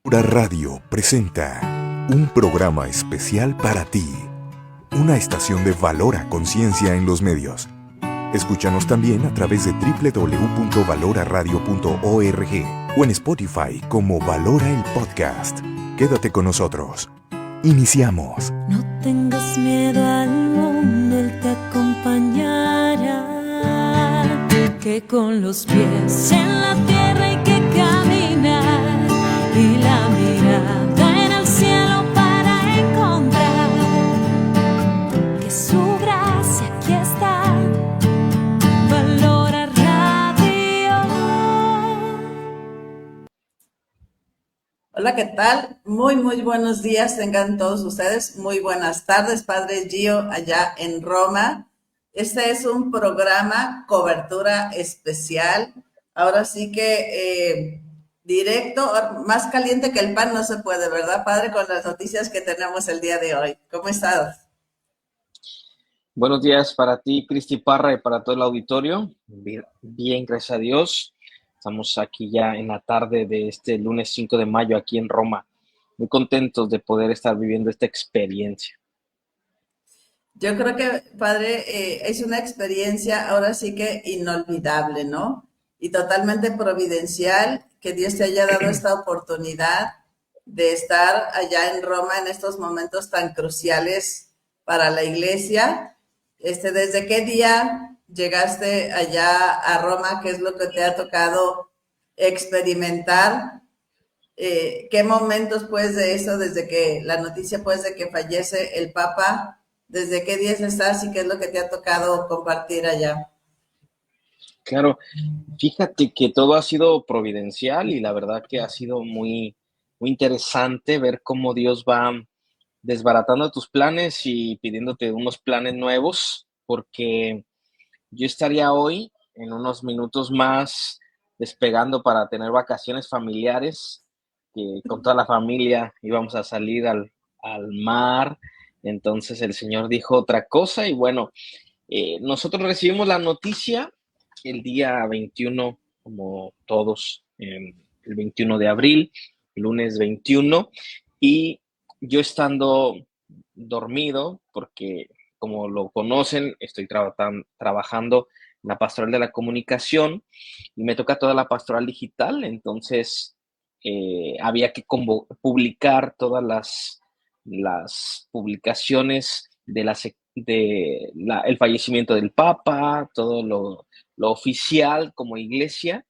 Valora Radio presenta un programa especial para ti, una estación de Valora Conciencia en los medios. Escúchanos también a través de www.valoraradio.org o en Spotify como Valora el Podcast. Quédate con nosotros. Iniciamos. No tengas miedo al mundo, Él te acompañará. Que con los pies en la tierra hay que caminar y la mirada en el cielo para encontrar que su gracia aquí está. Valora Radio. Hola, ¿qué tal? Muy buenos días tengan todos ustedes. Muy buenas tardes, Padre Gio, allá en Roma. Este es un programa, cobertura especial. Ahora sí que directo, más caliente que el pan no se puede, ¿verdad, Padre? Con las noticias que tenemos el día de hoy. ¿Cómo estás? Buenos días para ti, Cristi Parra, y para todo el auditorio. Bien, gracias a Dios. Estamos aquí ya en la tarde de este lunes 5 de mayo aquí en Roma. Muy contentos de poder estar viviendo esta experiencia. Yo creo que, Padre, es una experiencia ahora sí que inolvidable, ¿no? Y totalmente providencial que Dios te haya dado esta oportunidad de estar allá en Roma en estos momentos tan cruciales para la iglesia. ¿Desde qué día llegaste allá a Roma? ¿Qué es lo que te ha tocado experimentar? ¿Qué momentos, pues, de eso, desde que la noticia, pues, de que fallece el Papa, desde qué días estás y qué es lo que te ha tocado compartir allá? Claro, fíjate que todo ha sido providencial y la verdad que ha sido muy interesante ver cómo Dios va desbaratando tus planes y pidiéndote unos planes nuevos, porque yo estaría hoy, en unos minutos más, despegando para tener vacaciones familiares, que con toda la familia íbamos a salir al mar. Entonces el Señor dijo otra cosa y bueno, nosotros recibimos la noticia el día 21, como todos, el 21 de abril, lunes 21, y yo estando dormido, porque como lo conocen, estoy trabajando en la pastoral de la comunicación y me toca toda la pastoral digital, entonces había que publicar todas las publicaciones el fallecimiento del Papa, todo lo oficial como iglesia.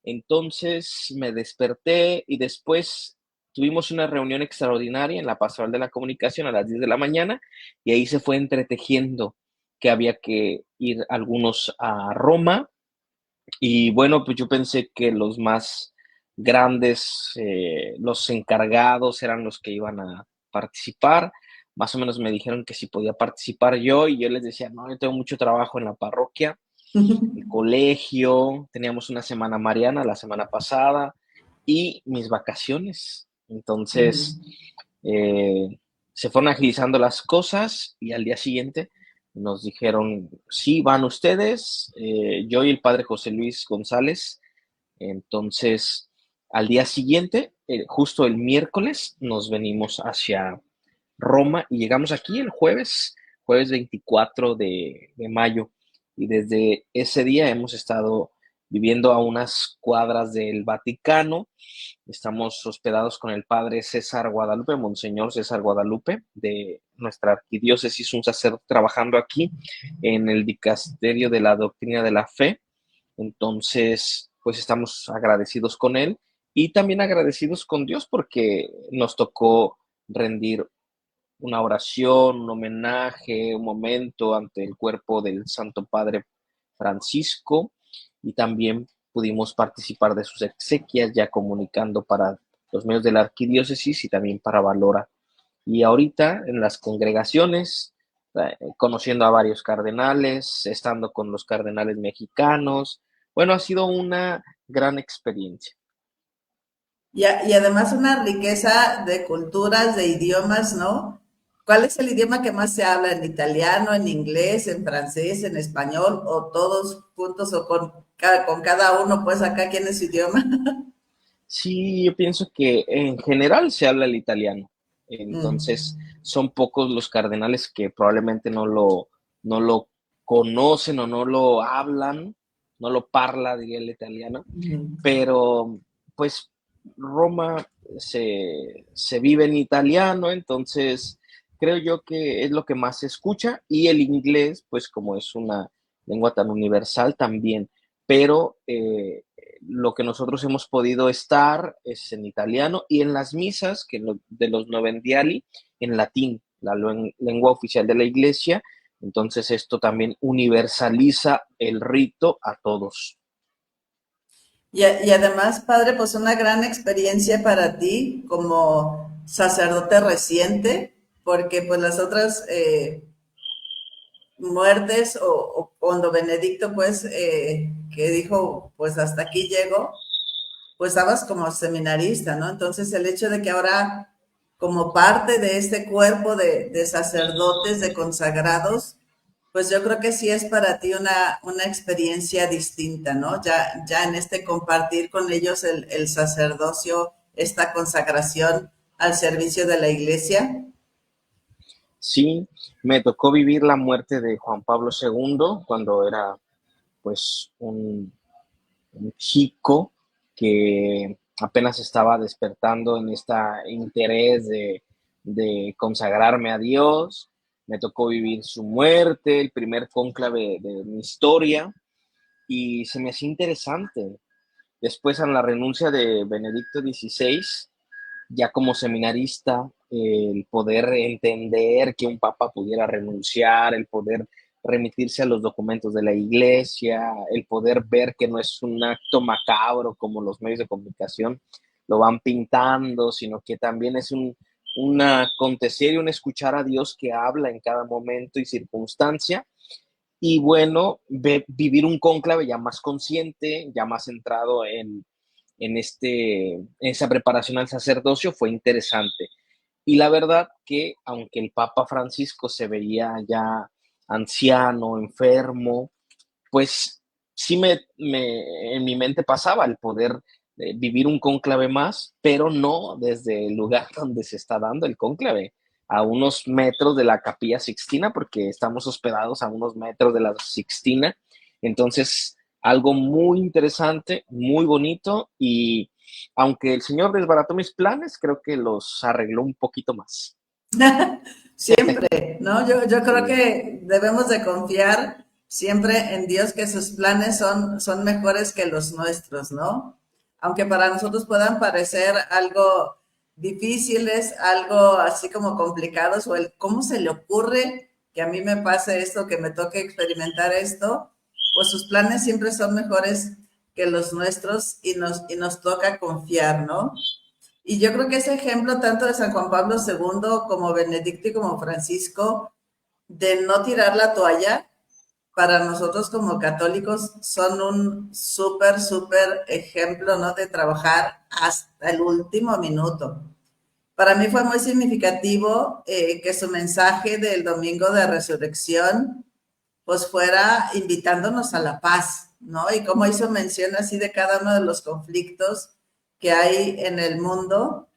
Entonces me desperté y después tuvimos una reunión extraordinaria en la Pastoral de la Comunicación a las 10 de la mañana y ahí se fue entretejiendo que había que ir algunos a Roma y bueno, pues yo pensé que los más grandes, los encargados eran los que iban a participar. Más o menos me dijeron que si podía participar yo y yo les decía, no, yo tengo mucho trabajo en la parroquia, el colegio, teníamos una semana mariana la semana pasada y mis vacaciones. Entonces, se fueron agilizando las cosas y al día siguiente nos dijeron, sí, van ustedes, yo y el padre José Luis González. Entonces, al día siguiente, justo el miércoles, nos venimos hacia Roma y llegamos aquí el jueves 24 de mayo. Y desde ese día hemos estado viviendo a unas cuadras del Vaticano. Estamos hospedados con el padre César Guadalupe, Monseñor César Guadalupe, de nuestra arquidiócesis, un sacerdote trabajando aquí en el dicasterio de la doctrina de la fe. Entonces, pues estamos agradecidos con él y también agradecidos con Dios porque nos tocó rendir una oración, un homenaje, un momento ante el cuerpo del Santo Padre Francisco y también pudimos participar de sus exequias ya comunicando para los medios de la arquidiócesis y también para Valora. Y ahorita en las congregaciones, conociendo a varios cardenales, estando con los cardenales mexicanos, bueno, ha sido una gran experiencia. Y además una riqueza de culturas, de idiomas, ¿no? ¿Cuál es el idioma que más se habla? ¿En italiano, en inglés, en francés, en español o todos juntos o con cada uno, pues acá quién es su idioma? Sí, yo pienso que en general se habla el italiano. Mm. Entonces, son pocos los cardenales que probablemente no lo conocen o no lo hablan, no lo parla, diría el italiano. Mm. Pero, pues, Roma se vive en italiano, entonces creo yo que es lo que más se escucha y el inglés, pues como es una lengua tan universal también, pero lo que nosotros hemos podido estar es en italiano y en las misas de los novendiali en latín, la lengua oficial de la iglesia. Entonces esto también universaliza el rito a todos. Y además, padre, pues una gran experiencia para ti como sacerdote reciente, porque pues las otras muertes o cuando Benedicto pues que dijo pues hasta aquí llego, pues estabas como seminarista, ¿no? Entonces el hecho de que ahora como parte de este cuerpo de sacerdotes, de consagrados, pues yo creo que sí es para ti una experiencia distinta, ¿no? Ya en este compartir con ellos el sacerdocio, esta consagración al servicio de la iglesia. Sí, me tocó vivir la muerte de Juan Pablo II cuando era pues un chico que apenas estaba despertando en este interés de consagrarme a Dios. Me tocó vivir su muerte, el primer cónclave de mi historia, y se me hacía interesante. Después, a la renuncia de Benedicto XVI, ya como seminarista, el poder entender que un papa pudiera renunciar, el poder remitirse a los documentos de la iglesia, el poder ver que no es un acto macabro como los medios de comunicación lo van pintando, sino que también es un acontecer y un escuchar a Dios que habla en cada momento y circunstancia. Y bueno, vivir un cónclave ya más consciente, ya más centrado en esa preparación al sacerdocio fue interesante. Y la verdad que aunque el Papa Francisco se veía ya anciano, enfermo, pues sí en mi mente pasaba el poder vivir un cónclave más, pero no desde el lugar donde se está dando el cónclave, a unos metros de la Capilla Sixtina, porque estamos hospedados a unos metros de la Sixtina. Entonces, algo muy interesante, muy bonito, y aunque el Señor desbarató mis planes, creo que los arregló un poquito más. Siempre, ¿no? Yo creo Sí. que debemos de confiar siempre en Dios, que sus planes son mejores que los nuestros, ¿no? Aunque para nosotros puedan parecer algo difíciles, algo así como complicados, o el cómo se le ocurre que a mí me pase esto, que me toque experimentar esto, pues sus planes siempre son mejores que los nuestros y nos toca confiar, ¿no? Y yo creo que ese ejemplo tanto de San Juan Pablo II como Benedicto y como Francisco de no tirar la toalla, para nosotros como católicos son un súper ejemplo, ¿no? De trabajar hasta el último minuto. Para mí fue muy significativo que su mensaje del domingo de resurrección pues fuera invitándonos a la paz, ¿no? Y como hizo mención así de cada uno de los conflictos que hay en el mundo,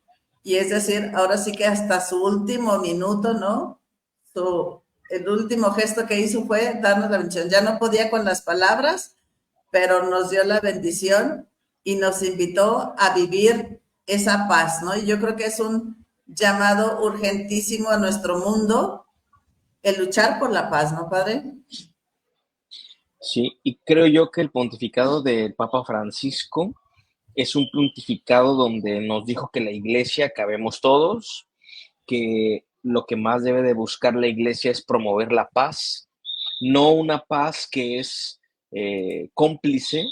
y es decir, ahora sí que hasta su último minuto, ¿no? El último gesto que hizo fue darnos la bendición. Ya no podía con las palabras, pero nos dio la bendición y nos invitó a vivir esa paz, ¿no? Y yo creo que es un llamado urgentísimo a nuestro mundo el luchar por la paz, ¿no, padre? Sí, y creo yo que el pontificado del Papa Francisco es un pontificado donde nos dijo que la iglesia cabemos todos, que lo que más debe de buscar la iglesia es promover la paz, no una paz que es cómplice,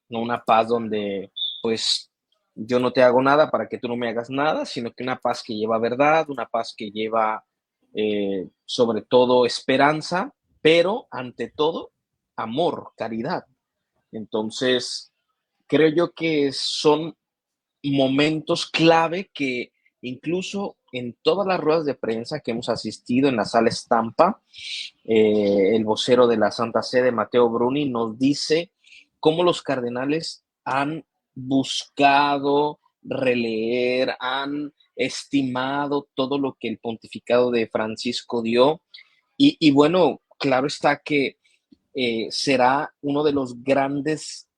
no una paz donde pues yo no te hago nada para que tú no me hagas nada, sino que una paz que lleva verdad, una paz que lleva sobre todo esperanza, pero ante todo amor, caridad. Entonces, creo yo que son momentos clave que incluso en todas las ruedas de prensa que hemos asistido en la sala Estampa, el vocero de la Santa Sede, Mateo Bruni, nos dice cómo los cardenales han buscado releer, han estimado todo lo que el pontificado de Francisco dio. Y bueno, claro está que será uno de los grandes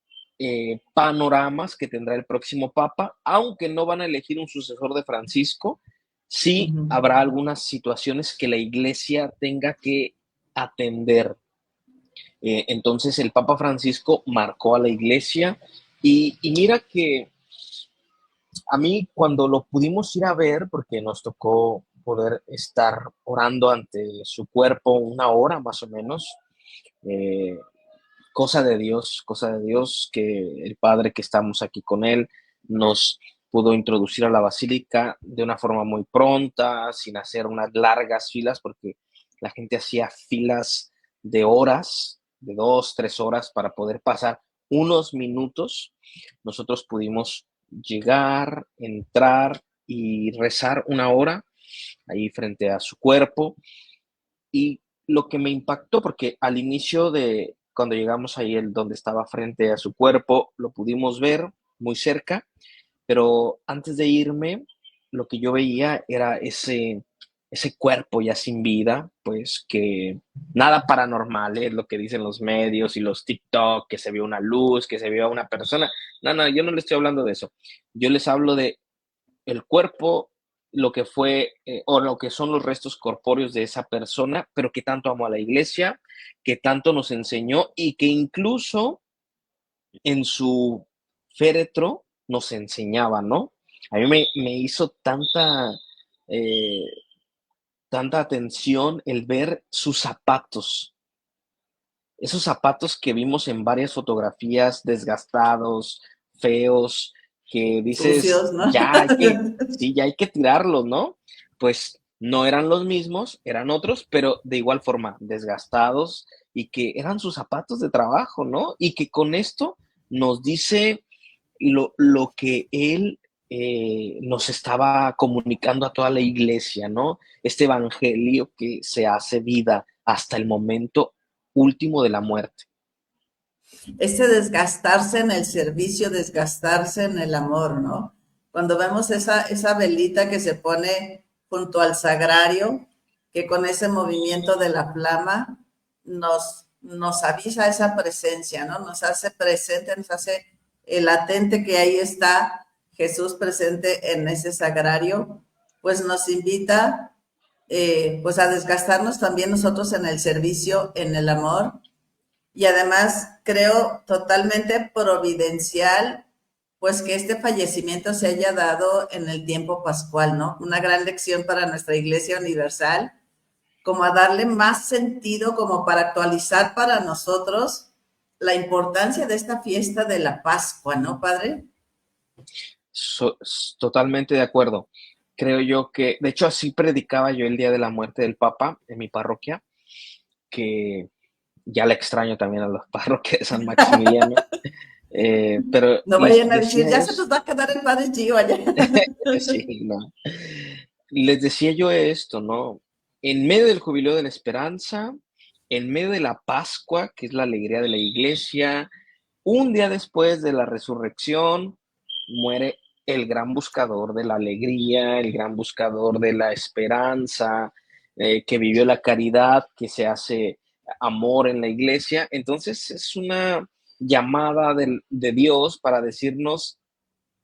panoramas que tendrá el próximo Papa, aunque no van a elegir un sucesor de Francisco, sí Ujú. habrá algunas situaciones que la Iglesia tenga que atender. Entonces el Papa Francisco marcó a la Iglesia y mira que a mí cuando lo pudimos ir a ver, porque nos tocó poder estar orando ante su cuerpo una hora más o menos, eh, cosa de Dios, que el Padre que estamos aquí con él nos pudo introducir a la basílica de una forma muy pronta, sin hacer unas largas filas, porque la gente hacía filas de horas, de 2, 3 horas, para poder pasar unos minutos. Nosotros pudimos llegar, entrar y rezar una hora ahí frente a su cuerpo. Y lo que me impactó, porque al inicio de cuando llegamos ahí, el donde estaba frente a su cuerpo, lo pudimos ver muy cerca, pero antes de irme, lo que yo veía era ese cuerpo ya sin vida, pues que nada paranormal, es lo que dicen los medios y los TikTok, que se vio una luz, que se vio a una persona. No, no, yo no les estoy hablando de eso. Yo les hablo de el cuerpo, lo que fue o lo que son los restos corpóreos de esa persona, pero que tanto amó a la iglesia, que tanto nos enseñó y que incluso en su féretro nos enseñaba, ¿no? A mí me hizo eh, tanta atención el ver sus zapatos, esos zapatos que vimos en varias fotografías desgastados, feos, que dices, Sucios, ¿no? sí, ya hay que tirarlos, ¿no? Pues no eran los mismos, eran otros, pero de igual forma desgastados y que eran sus zapatos de trabajo, ¿no? Y que con esto nos dice lo que él nos estaba comunicando a toda la iglesia, ¿no? Este evangelio que se hace vida hasta el momento último de la muerte. Ese desgastarse en el servicio, desgastarse en el amor, ¿no? Cuando vemos esa velita que se pone junto al sagrario, que con ese movimiento de la flama nos avisa esa presencia, ¿no? Nos hace presente, nos hace latente que ahí está Jesús presente en ese sagrario, pues nos invita pues a desgastarnos también nosotros en el servicio, en el amor, y además creo totalmente providencial, pues que este fallecimiento se haya dado en el tiempo pascual, ¿no? Una gran lección para nuestra Iglesia Universal, como a darle más sentido, como para actualizar para nosotros la importancia de esta fiesta de la Pascua, ¿no, Padre? Totalmente de acuerdo. Creo yo que, de hecho, así predicaba yo el día de la muerte del Papa en mi parroquia, que ya la extraño también a la parroquia de San Maximiliano, pero No les vayan a decir, decía ya se eso, nos va a quedar el Padre Gio allá. sí, no. Les decía yo esto, ¿no? En medio del jubileo de la esperanza, en medio de la Pascua, que es la alegría de la iglesia, un día después de la resurrección, muere el gran buscador de la alegría, el gran buscador de la esperanza, que vivió la caridad, que se hace amor en la iglesia. Entonces es una llamada de Dios para decirnos,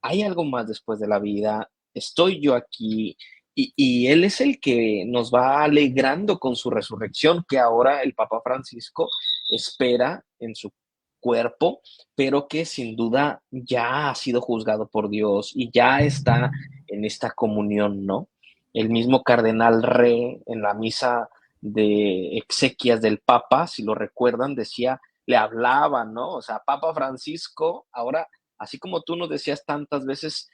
hay algo más después de la vida, estoy yo aquí, y Él es el que nos va alegrando con su resurrección, que ahora el Papa Francisco espera en su cuerpo, pero que sin duda ya ha sido juzgado por Dios y ya está en esta comunión, ¿no? El mismo cardenal Re en la misa de exequias del Papa, si lo recuerdan, decía, le hablaba, ¿no? O sea, Papa Francisco, ahora, así como tú nos decías tantas veces,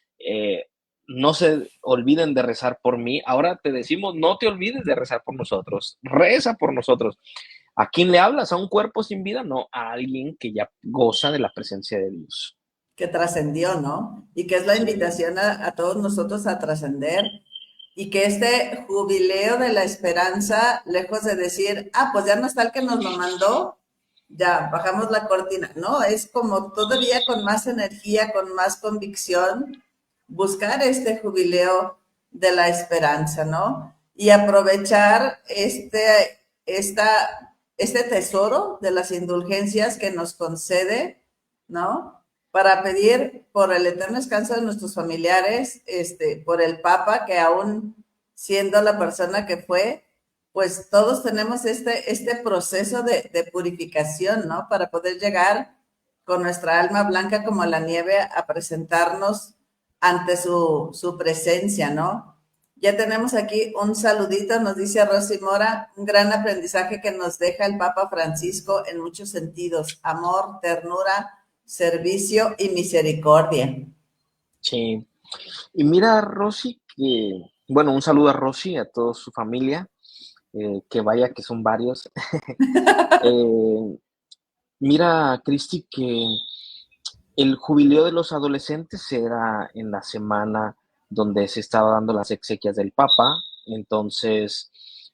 no se olviden de rezar por mí. Ahora te decimos, no te olvides de rezar por nosotros. Reza por nosotros. ¿A quién le hablas? ¿A un cuerpo sin vida? No, a alguien que ya goza de la presencia de Dios. Que trascendió, ¿no? Y que es la Sí, invitación a todos nosotros a trascender. Y que este jubileo de la esperanza, lejos de decir, ah, pues ya no está el que nos lo mandó, ya bajamos la cortina. No, es como todavía con más energía, con más convicción, buscar este jubileo de la esperanza, ¿no? Y aprovechar este tesoro de las indulgencias que nos concede, ¿no? Para pedir por el eterno descanso de nuestros familiares, por el Papa, que aún siendo la persona que fue, pues todos tenemos este proceso de purificación, ¿no? Para poder llegar con nuestra alma blanca como la nieve a presentarnos ante su presencia, ¿no? Ya tenemos aquí un saludito, nos dice Rosy Mora, un gran aprendizaje que nos deja el Papa Francisco en muchos sentidos, amor, ternura, servicio y misericordia. Sí. Y mira, Rosy, bueno, un saludo a Rosy, a toda su familia, que vaya que son varios. Eh, Mira, Cristi, que el jubileo de los adolescentes era en la semana donde se estaba dando las exequias del Papa. Entonces,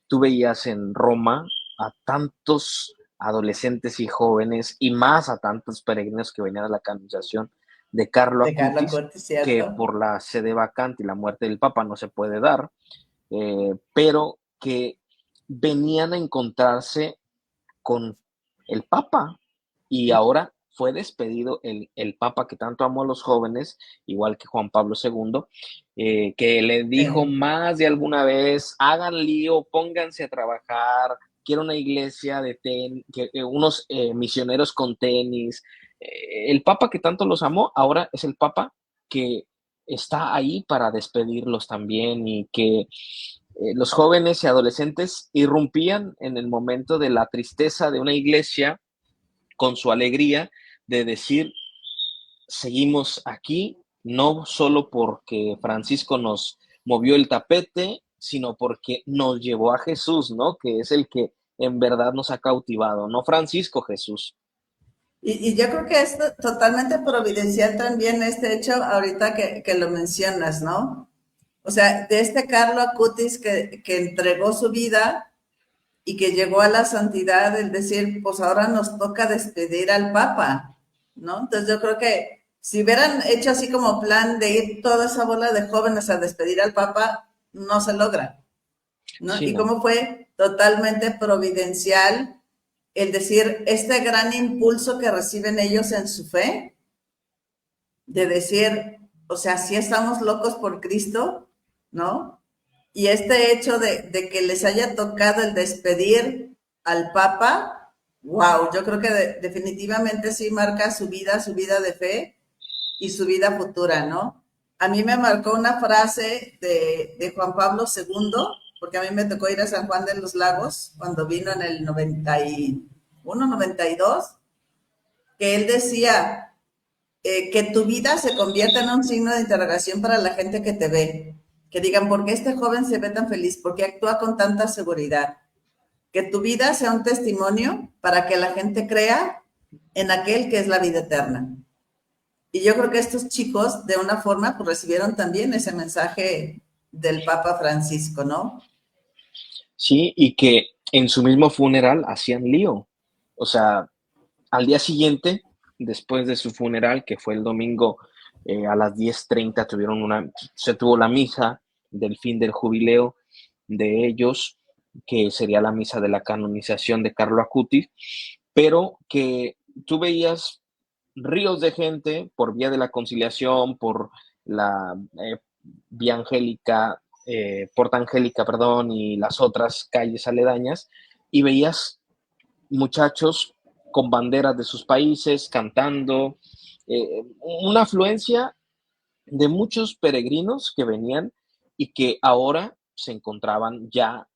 tú veías en Roma a tantos adolescentes y jóvenes y más a tantos peregrinos que venían a la canonización de Carlo De Carlo Acutis, Acutis, que ¿cierto? por la sede vacante y la muerte del Papa no se puede dar, pero que venían a encontrarse con el Papa y ahora fue despedido el Papa que tanto amó a los jóvenes, igual que Juan Pablo II, que le dijo Sí. más de alguna vez, hagan lío, pónganse a trabajar, quiero una iglesia de tenis, unos misioneros con tenis. El Papa que tanto los amó, ahora es el Papa que está ahí para despedirlos también y que los jóvenes y adolescentes irrumpían en el momento de la tristeza de una iglesia con su alegría de decir, seguimos aquí, no solo porque Francisco nos movió el tapete, sino porque nos llevó a Jesús, ¿no? Que es el que en verdad nos ha cautivado, no Francisco, Jesús. Y yo creo que es totalmente providencial también este hecho ahorita que lo mencionas, ¿no? O sea, de este Carlo Acutis que entregó su vida y que llegó a la santidad, el decir, pues ahora nos toca despedir al Papa, ¿no? Entonces yo creo que si hubieran hecho así como plan de ir toda esa bola de jóvenes a despedir al Papa, no se logra, ¿no? Sí, Y no. cómo fue totalmente providencial el decir, este gran impulso que reciben ellos en su fe, de decir, o sea, sí estamos locos por Cristo, ¿no? Y este hecho de que les haya tocado el despedir al Papa, wow, yo creo que definitivamente sí marca su vida de fe y su vida futura, ¿no? A mí me marcó una frase de Juan Pablo II, porque a mí me tocó ir a San Juan de los Lagos cuando vino en el 91, 92, que él decía, que tu vida se convierta en un signo de interrogación para la gente que te ve. Que digan, ¿por qué este joven se ve tan feliz? ¿Por qué actúa con tanta seguridad? Que tu vida sea un testimonio para que la gente crea en aquel que es la vida eterna. Y yo creo que estos chicos, de una forma, pues recibieron también ese mensaje del Papa Francisco, ¿no? Sí, y que en su mismo funeral hacían lío. O sea, al día siguiente, después de su funeral, que fue el domingo a las 10:30, se tuvo la misa del fin del jubileo de ellos, que sería la misa de la canonización de Carlo Acutis, pero que tú veías ríos de gente por vía de la conciliación, por la vía angélica, Porta Angélica, perdón, y las otras calles aledañas, y veías muchachos con banderas de sus países cantando, una afluencia de muchos peregrinos que venían y que ahora se encontraban ya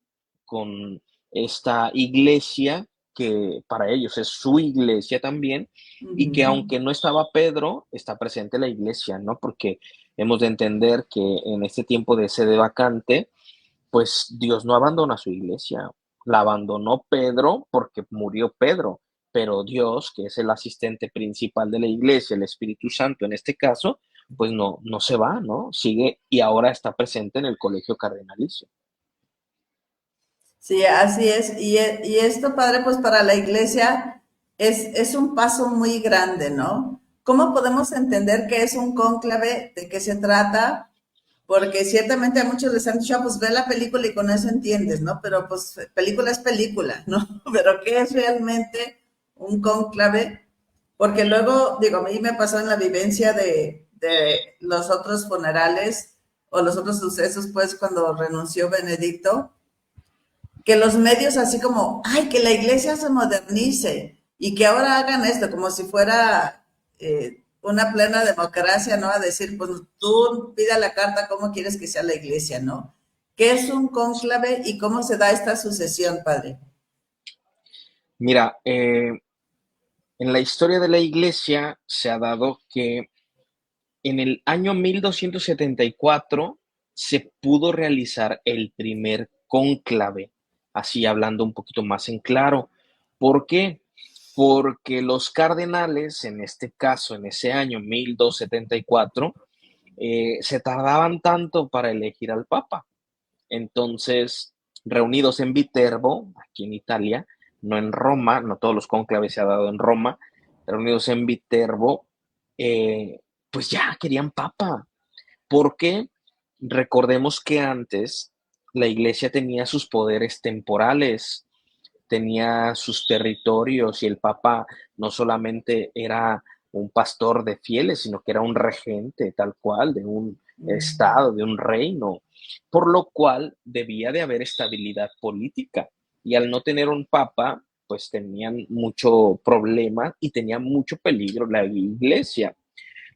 con esta iglesia que para ellos es su iglesia también, Uh y que -huh. aunque no estaba Pedro, está presente la iglesia, ¿no? Porque hemos de entender que en este tiempo de sede vacante, pues Dios no abandona su iglesia, la abandonó Pedro porque murió Pedro, pero Dios, que es el asistente principal de la iglesia, el Espíritu Santo en este caso, pues no se va, ¿no? Sigue y ahora está presente en el colegio cardenalicio. Sí, así es. Y esto, padre, pues para la iglesia es un paso muy grande, ¿no? ¿cómo podemos entender qué es un cónclave, de qué se trata? Porque ciertamente a muchos les han dicho, pues ve la película y con eso entiendes, ¿no? Pero pues película es película, ¿no? Pero ¿qué es realmente un cónclave? Porque luego, digo, a mí me pasó en la vivencia de los otros funerales o los otros sucesos, pues cuando renunció Benedicto, que los medios así como, ay, que la iglesia se modernice y que ahora hagan esto, como si fuera una plena democracia, ¿no? A decir, pues tú pida la carta cómo quieres que sea la iglesia, ¿no? ¿Qué es un cónclave y cómo se da esta sucesión, padre? Mira, en la historia de la iglesia se ha dado que en el año 1274 se pudo realizar el primer cónclave, así hablando un poquito más en claro. ¿Por qué? Porque los cardenales, en este caso, en ese año 1274, se tardaban tanto para elegir al Papa. Entonces, reunidos en Viterbo, aquí en Italia, no en Roma, no todos los cónclaves se ha dado en Roma, reunidos en Viterbo, eh, pues ya querían papa. Porque recordemos que antes la iglesia tenía sus poderes temporales, tenía sus territorios y el papa no solamente era un pastor de fieles, sino que era un regente tal cual de un estado, de un reino, por lo cual debía de haber estabilidad política. Y al no tener un papa, pues tenían mucho problema y tenía mucho peligro la iglesia.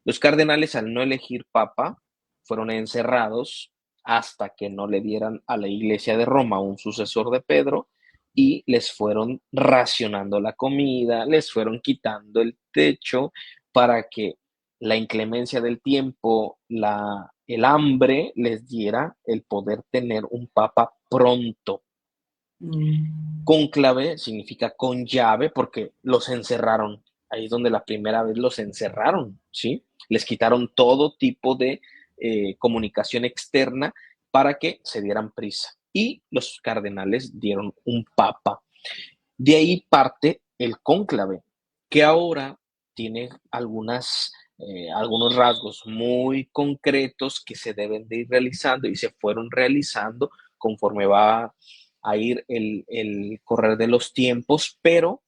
Los cardenales, al no elegir papa, fueron encerrados hasta que no le dieran a la iglesia de Roma un sucesor de Pedro y les fueron racionando la comida, les fueron quitando el techo para que la inclemencia del tiempo, el hambre les diera el poder tener un papa pronto. Cónclave significa con llave porque los encerraron. Ahí es donde la primera vez los encerraron, ¿sí? Les quitaron todo tipo de comunicación externa para que se dieran prisa. Y los cardenales dieron un papa. De ahí parte el cónclave, que ahora tiene algunos rasgos muy concretos que se deben de ir realizando y se fueron realizando conforme va a ir el correr de los tiempos, pero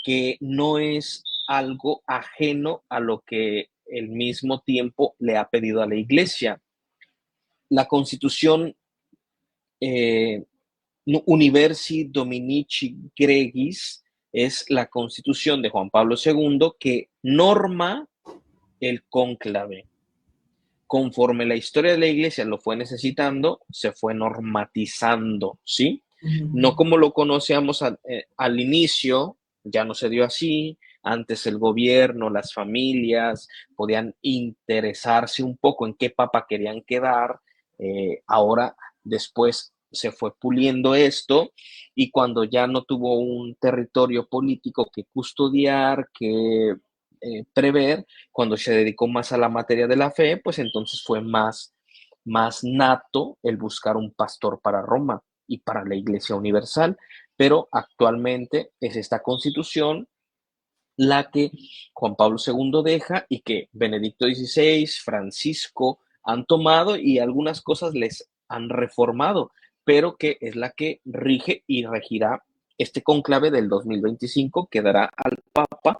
que no es algo ajeno a lo que el mismo tiempo le ha pedido a la iglesia. La constitución eh, Universi Dominici Gregis es la constitución de Juan Pablo II que norma el cónclave. Conforme la historia de la iglesia lo fue necesitando, se fue normatizando, ¿sí? No como lo conocíamos al inicio, ya no se dio así. Antes el gobierno, las familias podían interesarse un poco en qué papa querían quedar. Ahora, después se fue puliendo esto y cuando ya no tuvo un territorio político que custodiar, que prever, cuando se dedicó más a la materia de la fe, pues entonces fue más nato el buscar un pastor para Roma y para la Iglesia Universal, pero actualmente es esta constitución la que Juan Pablo II deja y que Benedicto XVI, Francisco han tomado y algunas cosas les han reformado, pero que es la que rige y regirá este conclave del 2025 que dará al Papa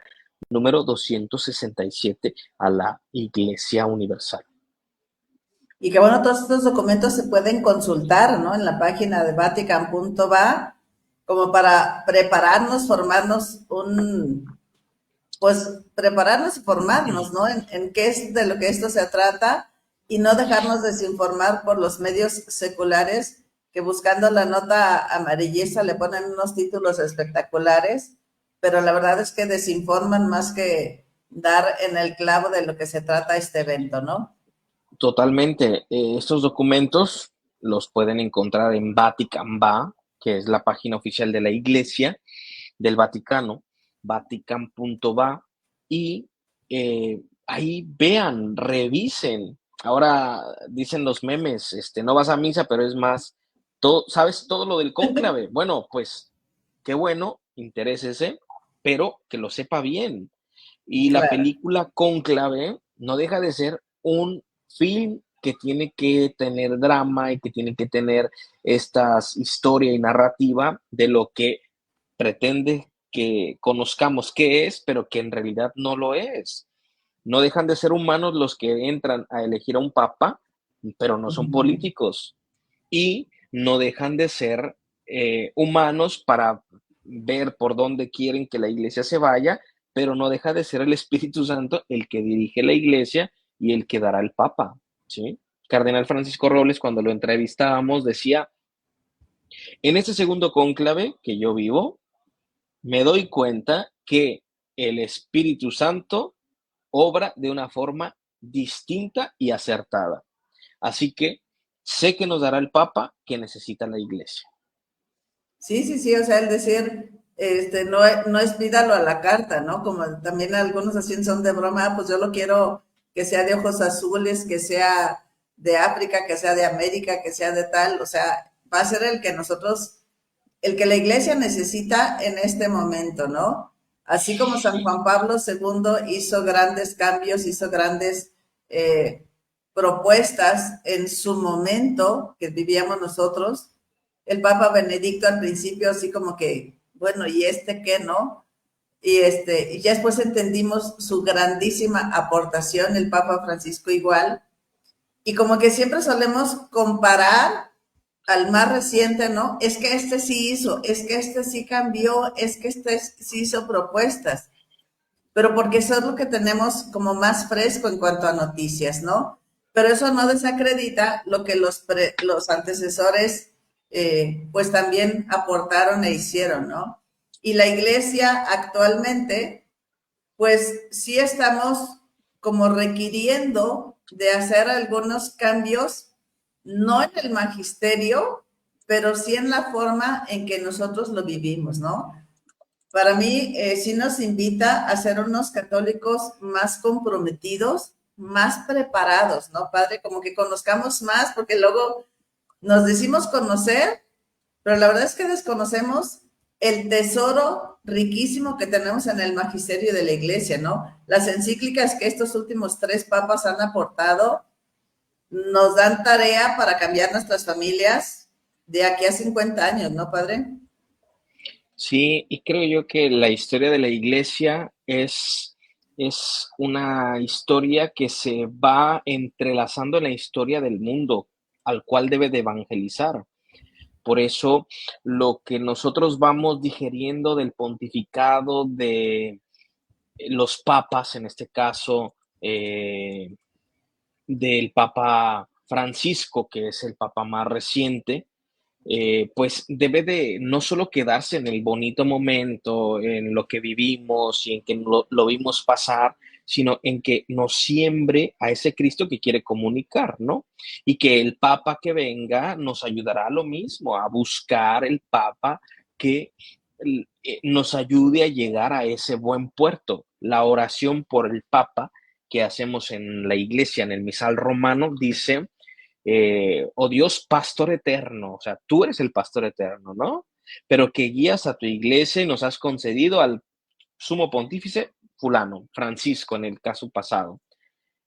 número 267 a la Iglesia Universal. Y que bueno, todos estos documentos se pueden consultar, ¿no? En la página de vatican.va, como para prepararnos, formarnos pues prepararnos y formarnos, ¿no? En qué es de lo que esto se trata y no dejarnos desinformar por los medios seculares que buscando la nota amarillista le ponen unos títulos espectaculares, pero la verdad es que desinforman más que dar en el clavo de lo que se trata este evento, ¿no? Totalmente. Estos documentos los pueden encontrar en Vatican.va, que es la página oficial de la Iglesia del Vaticano, vatican.va, y ahí vean, revisen. Ahora dicen los memes, no vas a misa, pero es más, sabes todo lo del cónclave. Bueno, pues qué bueno, interésese, pero que lo sepa bien. Y la claro. película Cónclave no deja de ser un film que tiene que tener drama y que tiene que tener esta historia y narrativa de lo que pretende que conozcamos qué es, pero que en realidad no lo es. No dejan de ser humanos los que entran a elegir a un papa, pero no son Ujú. políticos. Y no dejan de ser humanos para ver por dónde quieren que la iglesia se vaya, pero no deja de ser el Espíritu Santo el que dirige la iglesia y el que dará el papa, ¿sí? Cardenal Francisco Robles, cuando lo entrevistábamos, decía, en este segundo cónclave que yo vivo, me doy cuenta que el Espíritu Santo obra de una forma distinta y acertada. Así que sé que nos dará el Papa que necesita la Iglesia. Sí, sí, sí, o sea, el decir, no, no es pídalo a la carta, ¿no? Como también algunos así son de broma, "Ah, pues yo lo quiero que sea de ojos azules, que sea de África, que sea de América, que sea de tal, o sea, va a ser el que nosotros, el que la iglesia necesita en este momento, ¿no? Así como San Juan Pablo II hizo grandes cambios, hizo grandes eh, propuestas en su momento que vivíamos nosotros, el Papa Benedicto al principio así como que, bueno, ¿y este qué, no? Y ya después entendimos su grandísima aportación, el Papa Francisco igual, y como que siempre solemos comparar al más reciente, ¿no? Es que este sí hizo, es que este sí cambió, es que este sí hizo propuestas, pero porque eso es lo que tenemos como más fresco en cuanto a noticias, ¿no? Pero eso no desacredita lo que los antecesores pues también aportaron e hicieron, ¿no? Y la iglesia actualmente, pues sí estamos como requiriendo de hacer algunos cambios, no en el magisterio, pero sí en la forma en que nosotros lo vivimos, ¿no? Para mí, sí nos invita a ser unos católicos más comprometidos, más preparados, ¿no, padre? Como que conozcamos más, porque luego nos decimos conocer, pero la verdad es que desconocemos el tesoro riquísimo que tenemos en el magisterio de la iglesia, ¿no? Las encíclicas que estos últimos tres papas han aportado nos dan tarea para cambiar nuestras familias de aquí a 50 años, ¿no, padre? Sí, y creo yo que la historia de la iglesia es una historia que se va entrelazando en la historia del mundo al cual debe de evangelizar. Por eso, lo que nosotros vamos digeriendo del pontificado de los papas, en este caso, del Papa Francisco, que es el Papa más reciente, pues debe de no solo quedarse en el bonito momento, en lo que vivimos y en que lo vimos pasar, sino en que nos siembre a ese Cristo que quiere comunicar, ¿no? Y que el Papa que venga nos ayudará a lo mismo, a buscar el Papa que nos ayude a llegar a ese buen puerto. La oración por el Papa que hacemos en la iglesia, en el misal romano, dice, oh Dios, pastor eterno, o sea, tú eres el pastor eterno, ¿no? Pero que guías a tu iglesia y nos has concedido al sumo pontífice fulano, Francisco en el caso pasado,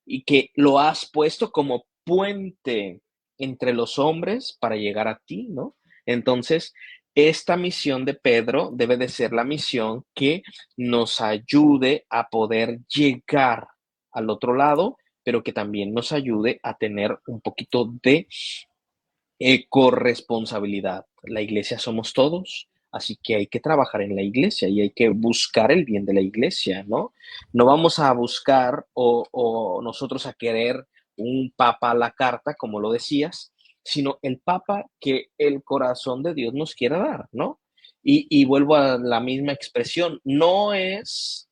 y que lo has puesto como puente entre los hombres para llegar a ti, ¿no? Entonces, esta misión de Pedro debe de ser la misión que nos ayude a poder llegar al otro lado, pero que también nos ayude a tener un poquito de corresponsabilidad. La iglesia somos todos, así que hay que trabajar en la iglesia y hay que buscar el bien de la iglesia, ¿no? No vamos a buscar o nosotros a querer un papa a la carta, como lo decías, sino el papa que el corazón de Dios nos quiera dar, ¿no? Y vuelvo a la misma expresión, no es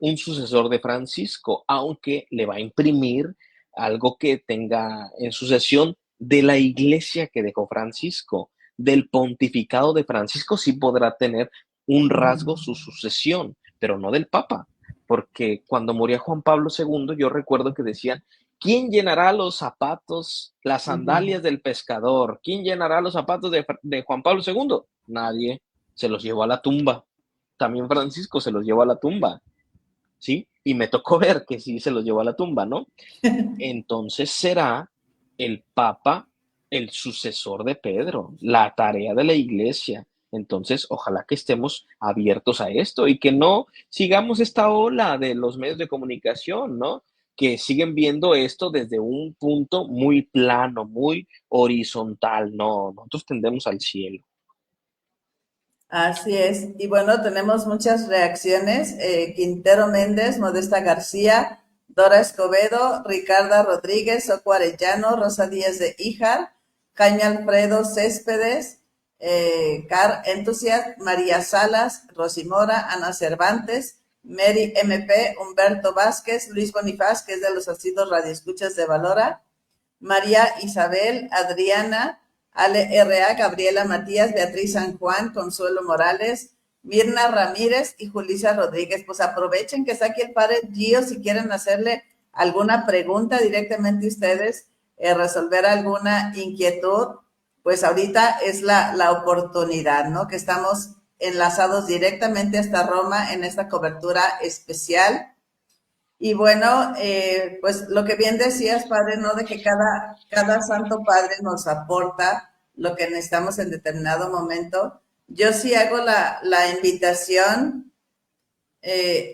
un sucesor de Francisco, aunque le va a imprimir algo que tenga en sucesión de la iglesia que dejó Francisco, del pontificado de Francisco, sí podrá tener un rasgo su sucesión, pero no del Papa, porque cuando moría Juan Pablo II, yo recuerdo que decían, ¿quién llenará los zapatos, las sandalias del pescador? ¿Quién llenará los zapatos de Juan Pablo II? Nadie, se los llevó a la tumba. también Francisco se los llevó a la tumba, ¿sí? Y me tocó ver que sí se los llevó a la tumba, ¿no? Entonces será el Papa el sucesor de Pedro, la tarea de la iglesia. Entonces, ojalá que estemos abiertos a esto y que no sigamos esta ola de los medios de comunicación, ¿no? Que siguen viendo esto desde un punto muy plano, muy horizontal. No, nosotros tendemos al cielo. Así es. Y bueno, tenemos muchas reacciones. Quintero Méndez, Modesta García, Dora Escobedo, Ricarda Rodríguez, Soco Arellano, Rosa Díaz de Híjar, Jaime Alfredo Céspedes, Car Entusiast, María Salas, Rosimora, Ana Cervantes, Mary MP, Humberto Vázquez, Luis Bonifaz, que es de los asiduos radioescuchas de Valora, María Isabel, Adriana, Ale R.A., Gabriela Matías, Beatriz San Juan, Consuelo Morales, Mirna Ramírez y Julisa Rodríguez. Pues aprovechen que está aquí el padre Gio si quieren hacerle alguna pregunta directamente ustedes, resolver alguna inquietud, pues ahorita es la oportunidad, ¿no? Que estamos enlazados directamente hasta Roma en esta cobertura especial. Y bueno, pues lo que bien decías, padre, ¿no? De que cada santo padre nos aporta lo que necesitamos en determinado momento. Yo sí hago la invitación.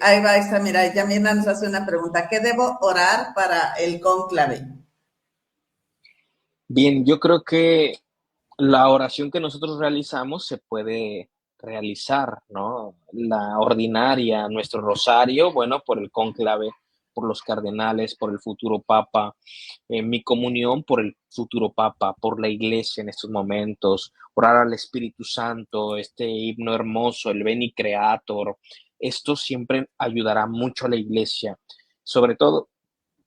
Ahí va esta, mira, ya Mirna nos hace una pregunta. ¿Qué debo orar para el cónclave? Bien, yo creo que la oración que nosotros realizamos se puede realizar, ¿no? La ordinaria, nuestro rosario, bueno, por el cónclave, por los cardenales, por el futuro papa, mi comunión por el futuro papa, por la iglesia en estos momentos, orar al Espíritu Santo, este himno hermoso, el Veni Creator, esto siempre ayudará mucho a la iglesia, sobre todo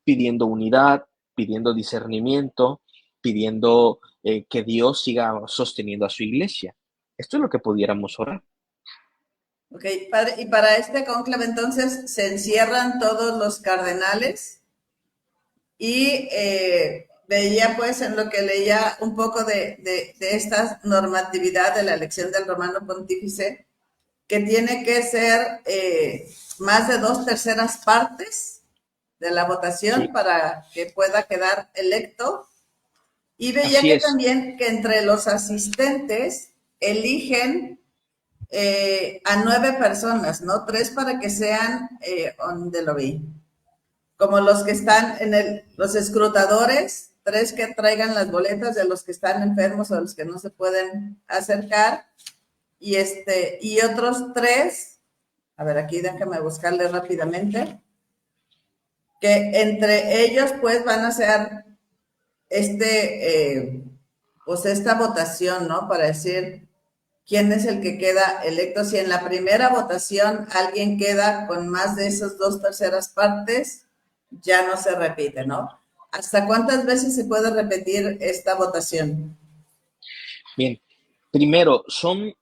pidiendo unidad, pidiendo discernimiento, pidiendo que Dios siga sosteniendo a su iglesia. Esto es lo que pudiéramos orar. Ok, padre, y para este cónclave entonces se encierran todos los cardenales y veía pues en lo que leía un poco de esta normatividad de la elección del romano pontífice, que tiene que ser más de 2/3 de la votación Sí, para que pueda quedar electo. Y veía así que es. también que entre los asistentes eligen a 9 personas, ¿no? 3 para que sean, ¿dónde lo vi? Como los que están los escrutadores, 3 que traigan las boletas de los que están enfermos o de los que no se pueden acercar, y otros 3, a ver, aquí déjame buscarle rápidamente, que entre ellos pues van a hacer pues esta votación, ¿no? Para decir quién es el que queda electo. Si en la primera votación alguien queda con más de esas 2/3 ya no se repite, ¿no? ¿Hasta cuántas veces se puede repetir esta votación? Bien, primero, son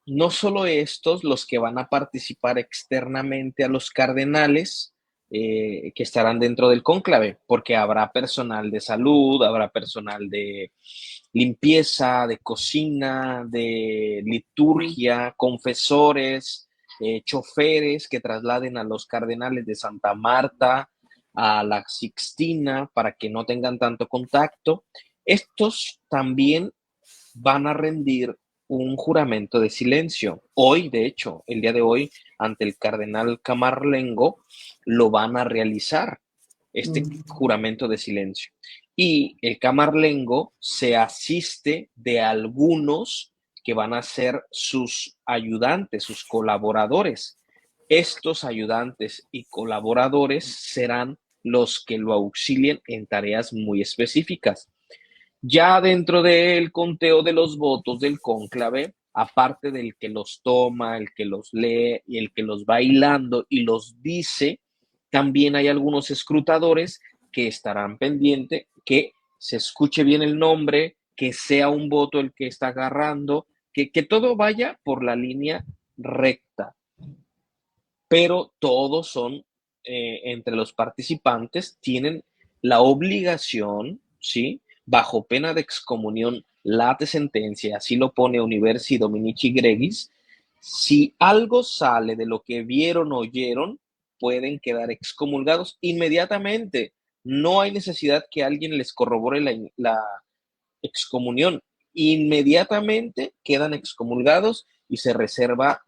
no solo estos los que van a participar externamente a los cardenales que estarán dentro del cónclave, porque habrá personal de salud, habrá personal de limpieza, de cocina, de liturgia, confesores, choferes que trasladen a los cardenales de Santa Marta a la Sixtina para que no tengan tanto contacto. Estos también van a rendir un juramento de silencio. Hoy, de hecho, el día de hoy, ante el cardenal Camarlengo, lo van a realizar, este juramento de silencio. Y el Camarlengo se asiste de algunos que van a ser sus ayudantes, sus colaboradores. Estos ayudantes y colaboradores serán los que lo auxilien en tareas muy específicas. Ya dentro del conteo de los votos del cónclave, aparte del que los toma, el que los lee y el que los va hilando y los dice, también hay algunos escrutadores que estarán pendientes que se escuche bien el nombre, que sea un voto el que está agarrando, que todo vaya por la línea recta. Pero todos son, entre los participantes, tienen la obligación, ¿sí? Bajo pena de excomunión late sentencia, así lo pone Universi Dominici Gregis, Si algo sale de lo que vieron o oyeron, pueden quedar excomulgados inmediatamente. No hay necesidad que alguien les corrobore la excomunión. Inmediatamente quedan excomulgados y se reserva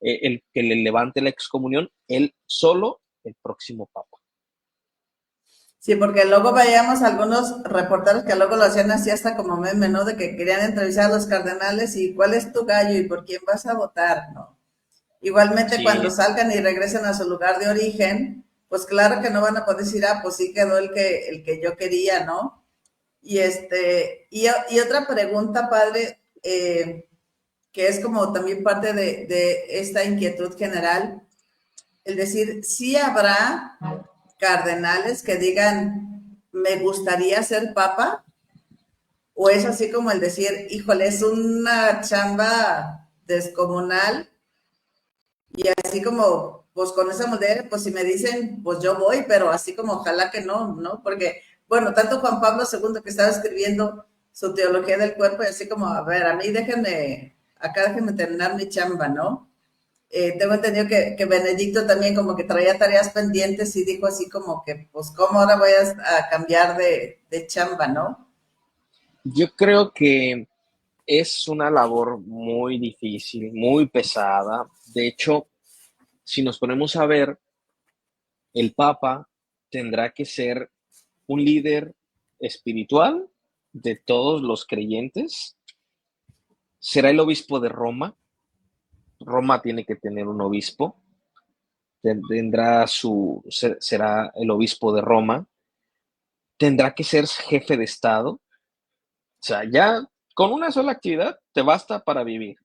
el que le levante la excomunión él solo, el próximo papa. Sí, porque luego veíamos algunos reporteros que luego lo hacían así hasta como meme, ¿no? De que querían entrevistar a los cardenales y cuál es tu gallo y por quién vas a votar, ¿no? Igualmente cuando Sí, salgan y regresen a su lugar de origen, pues claro que no van a poder decir, ah, pues sí quedó el que yo quería, ¿no? Y otra pregunta, padre, que es como también parte de esta inquietud general, el decir, sí habrá cardenales que digan, me gustaría ser papa, o es así como el decir, híjole, es una chamba descomunal, y así como, pues con esa mujer, pues si me dicen, pues yo voy, pero así como ojalá que no, ¿no? Porque, bueno, tanto Juan Pablo II que estaba escribiendo su teología del cuerpo, y así como, a ver, a mí déjenme terminar mi chamba, ¿no? Tengo entendido que Benedicto también como que traía tareas pendientes y dijo así como que, pues, ¿cómo ahora voy a cambiar de chamba, no? yo creo que es una labor muy difícil, muy pesada. De hecho, si nos ponemos a ver, el Papa tendrá que ser un líder espiritual de todos los creyentes. Será el obispo de Roma. Roma tiene que tener un obispo. Será el obispo de Roma. Tendrá que ser jefe de Estado. O sea, ya con una sola actividad te basta para vivir.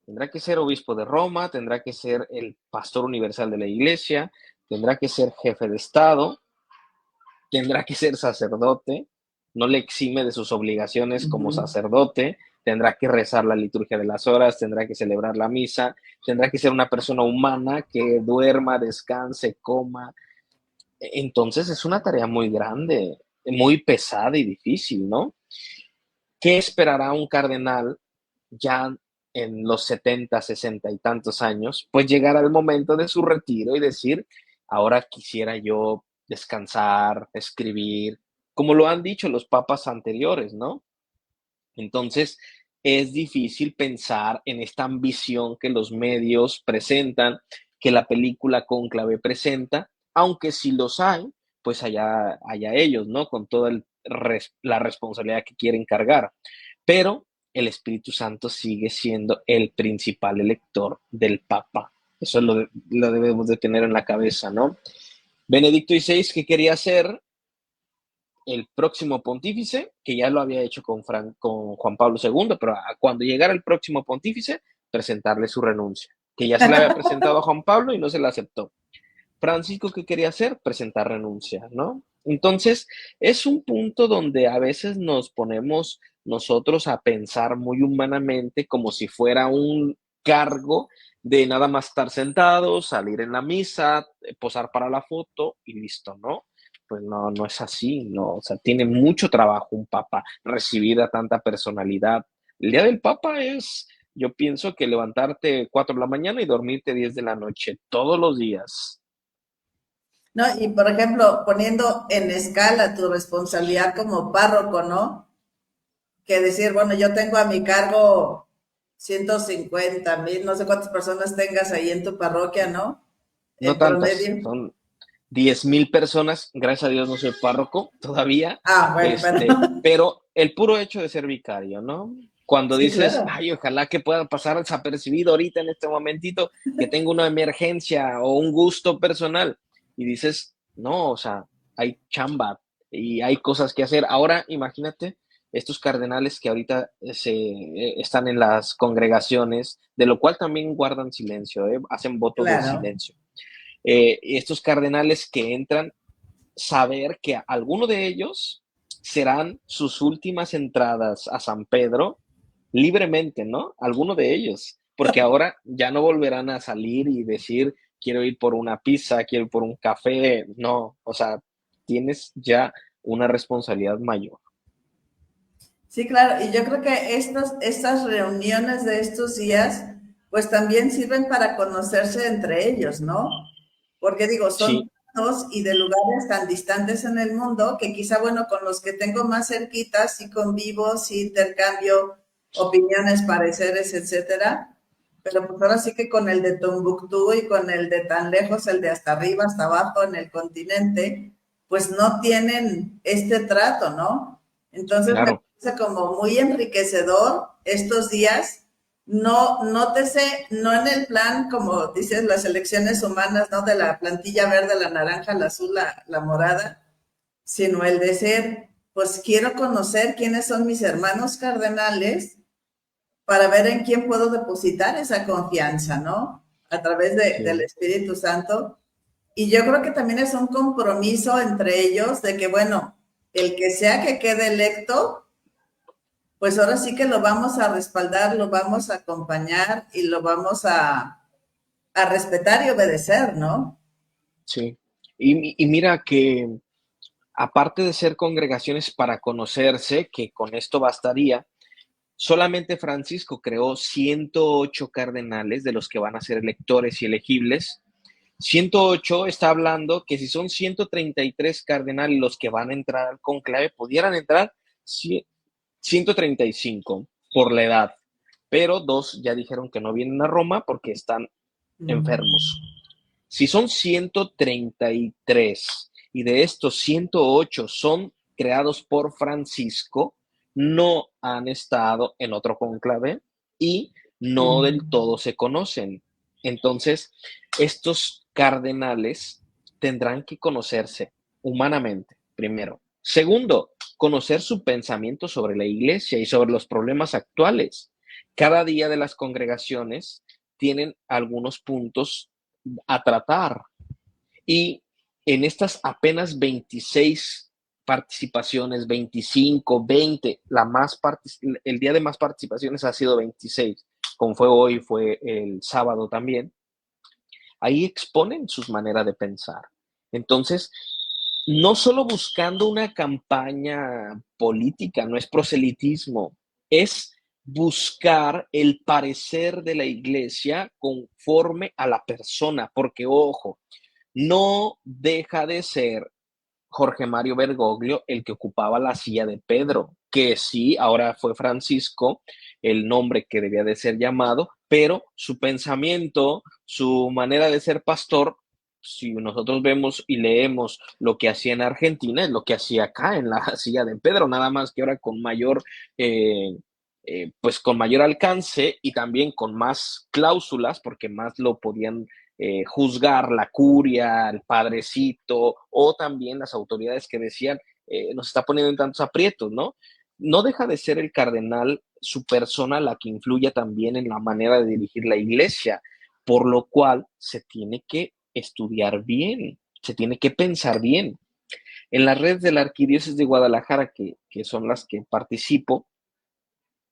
Tendrá que ser obispo de Roma, tendrá que ser el pastor universal de la iglesia, tendrá que ser jefe de Estado, tendrá que ser sacerdote, no le exime de sus obligaciones como Ujú. sacerdote, tendrá que rezar la liturgia de las horas, tendrá que celebrar la misa, tendrá que ser una persona humana que duerma, descanse, coma. Entonces es una tarea muy grande, muy pesada y difícil, ¿no? ¿Qué esperará un cardenal ya en los 70, 60 y tantos años? Pues llegar al momento de su retiro y decir, ahora quisiera yo descansar, escribir, como lo han dicho los papas anteriores, ¿no? Entonces, es difícil pensar en esta ambición que los medios presentan, que la película Cónclave presenta, aunque si los hay, pues allá ellos, ¿no? Con toda la responsabilidad que quieren cargar. Pero el Espíritu Santo sigue siendo el principal elector del Papa. Eso lo debemos de tener en la cabeza, ¿no? Benedicto XVI, ¿qué quería hacer? El próximo pontífice, que ya lo había hecho con Juan Pablo II, pero cuando llegara el próximo pontífice, presentarle su renuncia, que ya se le había presentado a Juan Pablo y no se la aceptó. Francisco, ¿qué quería hacer? Presentar renuncia, ¿no? Entonces, es un punto donde a veces nos ponemos nosotros a pensar muy humanamente como si fuera un cargo de nada más estar sentados, salir en la misa, posar para la foto y listo, ¿no? Pues no, no es así, no, o sea, tiene mucho trabajo un papa recibir a tanta personalidad. El día del papa es, yo pienso que levantarte 4 de la mañana y dormirte 10 de la noche, todos los días. ¿No? Y por ejemplo, poniendo en escala tu responsabilidad como párroco, ¿no? Que decir, bueno, yo tengo a mi cargo 150,000, no sé cuántas personas tengas ahí en tu parroquia, ¿no? No En tantas, promedio. son 10,000 personas, gracias a Dios no soy párroco todavía, Ah, bueno, pero pero el puro hecho de ser vicario, ¿no? Cuando sí, dices, claro. ay, ojalá que pueda pasar desapercibido ahorita en este momentito, que tengo una emergencia o un gusto personal, y dices, no, o sea, hay chamba y hay cosas que hacer. Ahora, imagínate estos cardenales que ahorita están en las congregaciones, de lo cual también guardan silencio, hacen voto de Claro. silencio. Estos cardenales que entran, saber que alguno de ellos serán sus últimas entradas a San Pedro libremente, ¿no? Alguno de ellos, porque ahora ya no volverán a salir y decir, quiero ir por una pizza, quiero ir por un café, no, o sea, tienes ya una responsabilidad mayor. Sí, claro. Y yo creo que estas reuniones de estos días pues también sirven para conocerse entre ellos, ¿no? Porque digo, son Sí, tantos y de lugares tan distantes en el mundo que quizá, bueno, con los que tengo más cerquitas, sí convivo, sí intercambio opiniones, pareceres, etcétera. Pero pues ahora sí que con el de Tombuctú y con el de tan lejos, el de hasta arriba, hasta abajo en el continente, pues no tienen este trato, ¿no? Entonces me claro, parece como muy enriquecedor estos días. No, nótese, no en el plan, como dices, las elecciones humanas, ¿no? De la plantilla verde, la naranja, la azul, la morada, sino el de ser, pues quiero conocer quiénes son mis hermanos cardenales para ver en quién puedo depositar esa confianza, ¿no? A través del sí. Espíritu Santo. Y yo creo que también es un compromiso entre ellos de que, bueno, el que sea que quede electo, pues ahora sí que lo vamos a respaldar, lo vamos a acompañar y lo vamos a respetar y obedecer, ¿no? Sí. Y mira que aparte de ser congregaciones para conocerse, que con esto bastaría, solamente Francisco creó 108 cardenales de los que van a ser electores y elegibles. 108 está hablando que si son 133 cardenales los que van a entrar al conclave, pudieran entrar 135 por la edad, pero dos ya dijeron que no vienen a Roma porque están enfermos. Si son 133 y de estos 108 son creados por Francisco, no han estado en otro conclave y no del todo se conocen. Entonces, estos cardenales tendrán que conocerse humanamente, primero. Segundo, conocer su pensamiento sobre la iglesia y sobre los problemas actuales. Cada día de las congregaciones tienen algunos puntos a tratar. Y en estas apenas 26 participaciones, 25, 20, el día de más participaciones ha sido 26, como fue hoy, fue el sábado también, ahí exponen sus maneras de pensar. Entonces, no solo buscando una campaña política, no es proselitismo, es buscar el parecer de la iglesia conforme a la persona, porque ojo, no deja de ser Jorge Mario Bergoglio el que ocupaba la silla de Pedro, que sí, ahora fue Francisco, el nombre que debía de ser llamado, pero su pensamiento, su manera de ser pastor, si nosotros vemos y leemos lo que hacía en Argentina, es lo que hacía acá en la silla de Pedro, nada más que ahora con mayor, pues con mayor alcance y también con más cláusulas, porque más lo podían juzgar la curia, el padrecito o también las autoridades que decían nos está poniendo en tantos aprietos, ¿no? No deja de ser el cardenal su persona la que influye también en la manera de dirigir la iglesia, por lo cual se tiene que estudiar bien, se tiene que pensar bien. En las redes de la Arquidiócesis de Guadalajara, que son las que participo,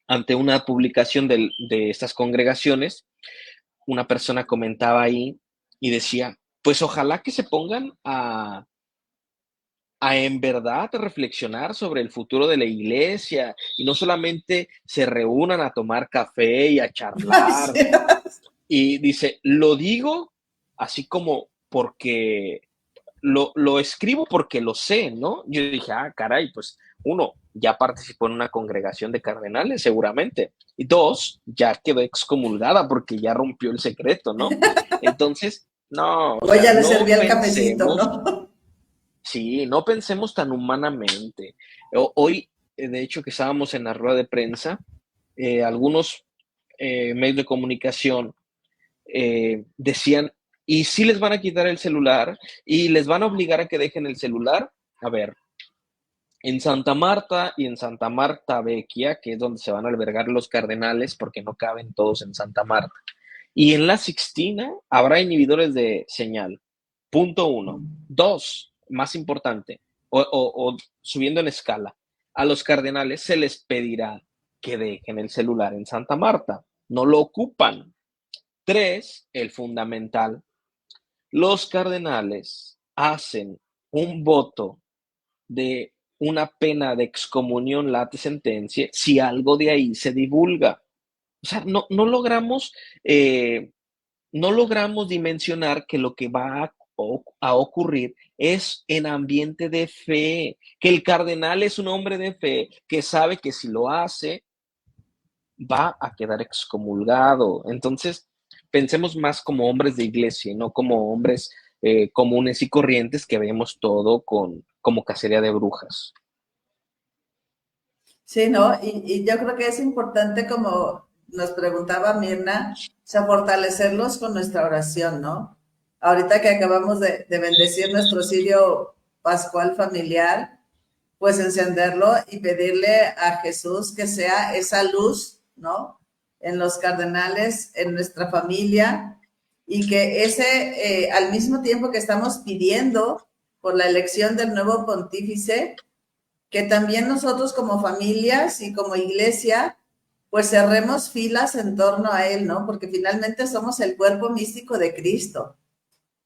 ante una publicación de estas congregaciones, una persona comentaba ahí y decía, pues ojalá que se pongan a en verdad reflexionar sobre el futuro de la iglesia y no solamente se reúnan a tomar café y a charlar. Y dice, lo digo así como porque lo escribo porque lo sé, ¿no? Yo dije, ah, caray, pues uno, ya participó en una congregación de cardenales, seguramente. Y dos, ya quedó excomulgada porque ya rompió el secreto, ¿no? Entonces, no, o O sea, ya le no servía el cafecito, pensemos, ¿no? sí, no pensemos tan humanamente. Hoy, de hecho, que estábamos en la rueda de prensa, algunos medios de comunicación decían, ¿y si les van a quitar el celular? ¿Y les van a obligar a que dejen el celular? A ver, en Santa Marta y en Santa Marta Vecchia, que es donde se van a albergar los cardenales, porque no caben todos en Santa Marta. Y en la Sixtina habrá inhibidores de señal. Punto uno. Dos, más importante, o subiendo en escala, a los cardenales se les pedirá que dejen el celular en Santa Marta. No lo ocupan. Tres, el fundamental. Los cardenales hacen un voto de una pena de excomunión late sentencia si algo de ahí se divulga. O sea, eh, no logramos dimensionar que lo que va a ocurrir es en ambiente de fe, que el cardenal es un hombre de fe que sabe que si lo hace va a quedar excomulgado. Entonces, pensemos más como hombres de iglesia, no como hombres comunes y corrientes que vemos todo como cacería de brujas. Sí, ¿no? Y yo creo que es importante, como nos preguntaba Mirna, o sea, fortalecerlos con nuestra oración, ¿no? Ahorita que acabamos de bendecir nuestro cirio pascual familiar, pues encenderlo y pedirle a Jesús que sea esa luz, ¿no? En los cardenales, en nuestra familia, y que al mismo tiempo que estamos pidiendo por la elección del nuevo pontífice, que también nosotros como familias y como iglesia, pues cerremos filas en torno a él, ¿no? Porque finalmente somos el cuerpo místico de Cristo.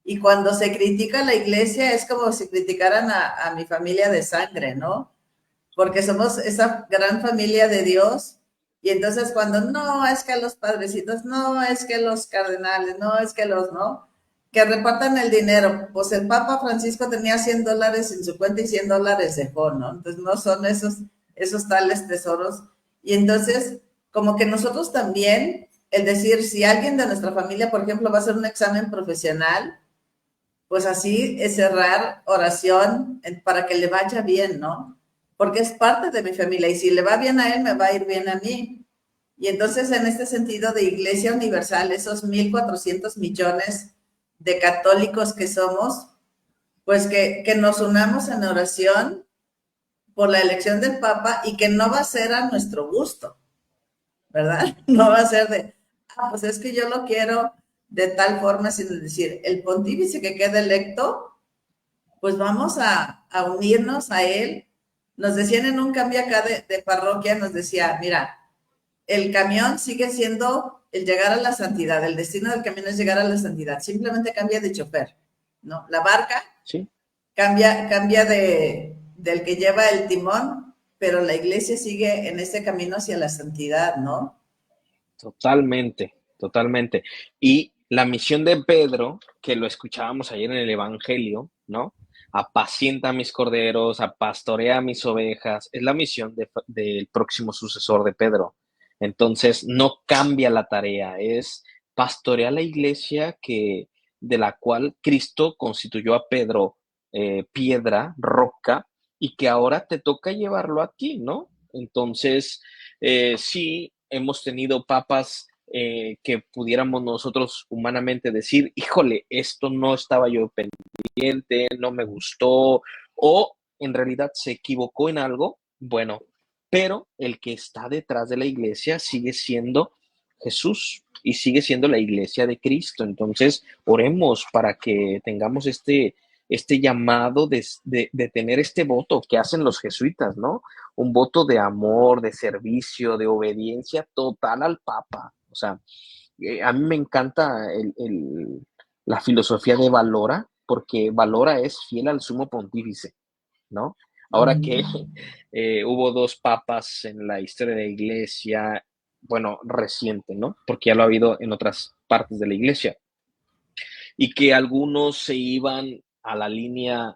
Y cuando se critica la iglesia es como si criticaran a mi familia de sangre, ¿no? Porque somos esa gran familia de Dios. Y entonces cuando no, es que los padrecitos, no, es que los cardenales, no, es que los, no, que repartan el dinero. Pues el Papa Francisco tenía $100 en su cuenta y $100 dejó, ¿no? Entonces no son esos tales tesoros. Y entonces, como que nosotros también, el decir, si alguien de nuestra familia, por ejemplo, va a hacer un examen profesional, pues así es cerrar oración para que le vaya bien, ¿no? Porque es parte de mi familia y si le va bien a él, me va a ir bien a mí. Y entonces, en este sentido de Iglesia Universal, esos 1.400 millones de católicos que somos, pues que nos unamos en oración por la elección del Papa y que no va a ser a nuestro gusto, ¿verdad? No va a ser de, pues es que yo lo quiero de tal forma, sino decir, el pontífice que quede electo, pues vamos a unirnos a él. Nos decían en un cambio acá de parroquia, nos decía, mira, el camión sigue siendo el llegar a la santidad, el destino del camión es llegar a la santidad, simplemente cambia de chofer, ¿no? La barca ¿Sí? cambia del que lleva el timón, pero la iglesia sigue en ese camino hacia la santidad, ¿no? Totalmente, totalmente. Y la misión de Pedro, que lo escuchábamos ayer en el Evangelio, ¿no? Apacienta mis corderos, pastorea mis ovejas, es la misión del próximo sucesor de Pedro. Entonces, no cambia la tarea, es pastorear la iglesia de la cual Cristo constituyó a Pedro piedra, roca, y que ahora te toca llevarlo a ti, ¿no? Entonces, sí, hemos tenido papas que pudiéramos nosotros humanamente decir, híjole, esto no estaba yo pendiente, no me gustó, o en realidad se equivocó en algo, bueno, pero el que está detrás de la iglesia sigue siendo Jesús y sigue siendo la iglesia de Cristo. Entonces, oremos para que tengamos este llamado de tener este voto que hacen los jesuitas, ¿no? Un voto de amor, de servicio, de obediencia total al Papa. O sea, a mí me encanta la filosofía de Valora, porque Valora es fiel al sumo pontífice, ¿no? Ahora que hubo dos papas en la historia de la iglesia, bueno, reciente, ¿no? Porque ya lo ha habido en otras partes de la iglesia, y que algunos se iban a la línea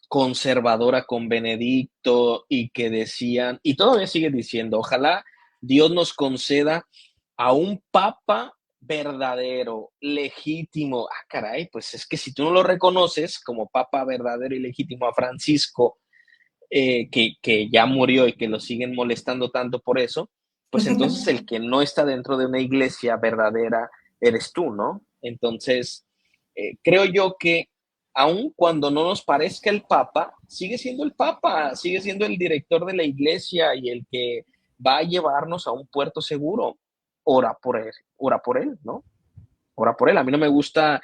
conservadora con Benedicto y que decían, y todavía sigue diciendo, ojalá Dios nos conceda a un papa verdadero, legítimo. Ah, caray, pues es que si tú no lo reconoces como papa verdadero y legítimo a Francisco, que ya murió y que lo siguen molestando tanto por eso, pues entonces el que no está dentro de una iglesia verdadera eres tú, ¿no? Entonces, creo yo que aun cuando no nos parezca el Papa, sigue siendo el Papa, sigue siendo el director de la iglesia y el que va a llevarnos a un puerto seguro. Ora por él, ¿no? Ora por él. A mí no me gusta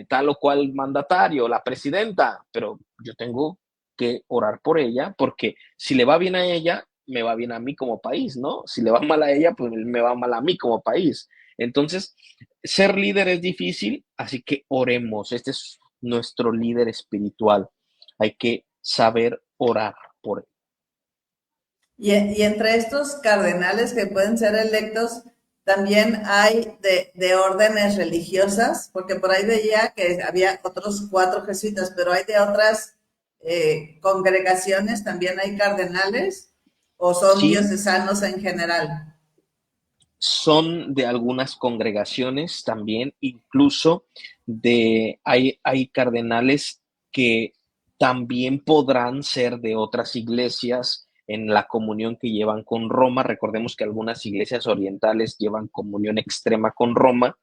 tal o cual mandatario, la presidenta, pero yo tengo que orar por ella porque si le va bien a ella, me va bien a mí como país, ¿no? Si le va mal a ella, pues me va mal a mí como país. Entonces, ser líder es difícil, así que oremos. Este es nuestro líder espiritual. Hay que saber orar por él. Y entre estos cardenales que pueden ser electos, también hay de órdenes religiosas, porque por ahí veía que había otros 4 jesuitas, pero hay de otras congregaciones, también hay cardenales, o son Sí, diocesanos en general. son de algunas congregaciones también, incluso hay cardenales que también podrán ser de otras iglesias en la comunión que llevan con Roma. Recordemos que algunas iglesias orientales llevan comunión extrema con Roma.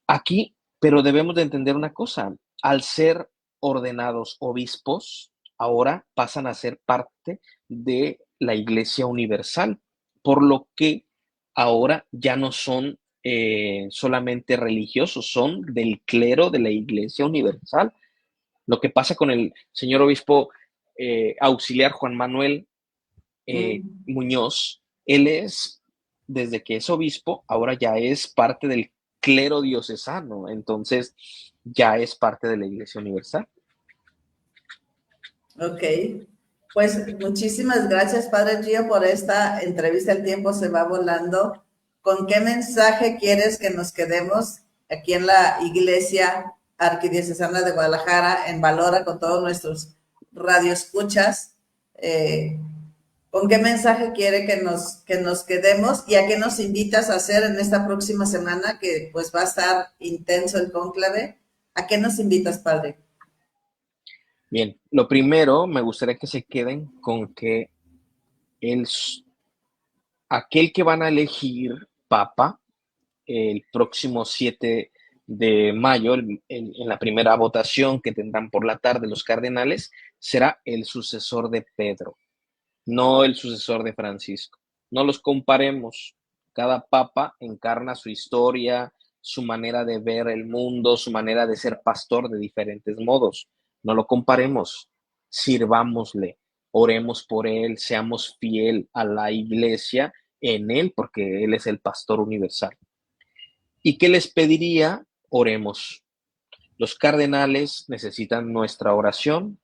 Aquí, pero debemos de entender una cosa, al ser ordenados obispos, ahora pasan a ser parte de la Iglesia Universal, por lo que ahora ya no son solamente religiosos, son del clero de la Iglesia Universal. Lo que pasa con el señor obispo auxiliar Juan Manuel Muñoz, él es, desde que es obispo, ahora ya es parte del clero diocesano, entonces ya es parte de la Iglesia Universal. Ok, pues muchísimas gracias, Padre Gio, por esta entrevista. El tiempo se va volando. ¿Con qué mensaje quieres que nos quedemos aquí en la Iglesia Arquidiocesana de Guadalajara, en Valora, con todos nuestros radioescuchas? ¿Con qué mensaje quiere que nos quedemos y a qué nos invitas a hacer en esta próxima semana, que pues va a estar intenso el cónclave? ¿A qué nos invitas, Padre? Bien, lo primero, me gustaría que se queden con que el, aquel que van a elegir papa el próximo 7 de mayo, en la primera votación que tendrán por la tarde los cardenales, será el sucesor de Pedro, no el sucesor de Francisco. No los comparemos. Cada papa encarna su historia, su manera de ver el mundo, su manera de ser pastor de diferentes modos. No lo comparemos. Sirvámosle, oremos por él, seamos fiel a la iglesia en él, porque él es el pastor universal. ¿Y qué les pediría? Oremos. Los cardenales necesitan nuestra oración,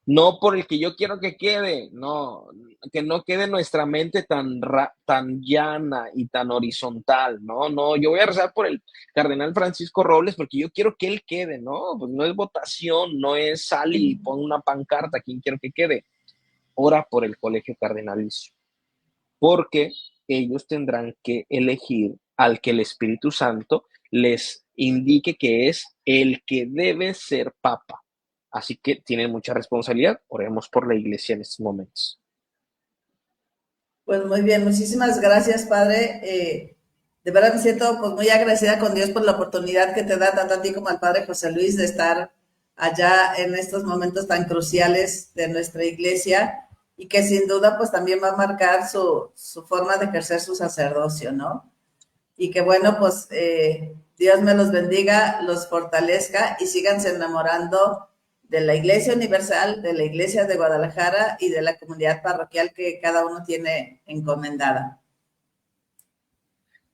no por el que yo quiero que quede, no, que no quede nuestra mente tan llana y tan horizontal, no, yo voy a rezar por el cardenal Francisco Robles porque yo quiero que él quede, no, pues no es votación, no es sal y pon una pancarta, ¿quién quiero que quede? Ora por el colegio cardenalicio, porque ellos tendrán que elegir al que el Espíritu Santo les indique que es el que debe ser papa. Así que tienen mucha responsabilidad. Oremos por la iglesia en estos momentos. Pues muy bien, muchísimas gracias, Padre. De verdad me siento pues muy agradecida con Dios por la oportunidad que te da tanto a ti como al Padre José Luis de estar allá en estos momentos tan cruciales de nuestra iglesia y que sin duda pues también va a marcar su forma de ejercer su sacerdocio, ¿no? Y que bueno, pues Dios me los bendiga, los fortalezca y síganse enamorando de la Iglesia Universal, de la Iglesia de Guadalajara y de la comunidad parroquial que cada uno tiene encomendada.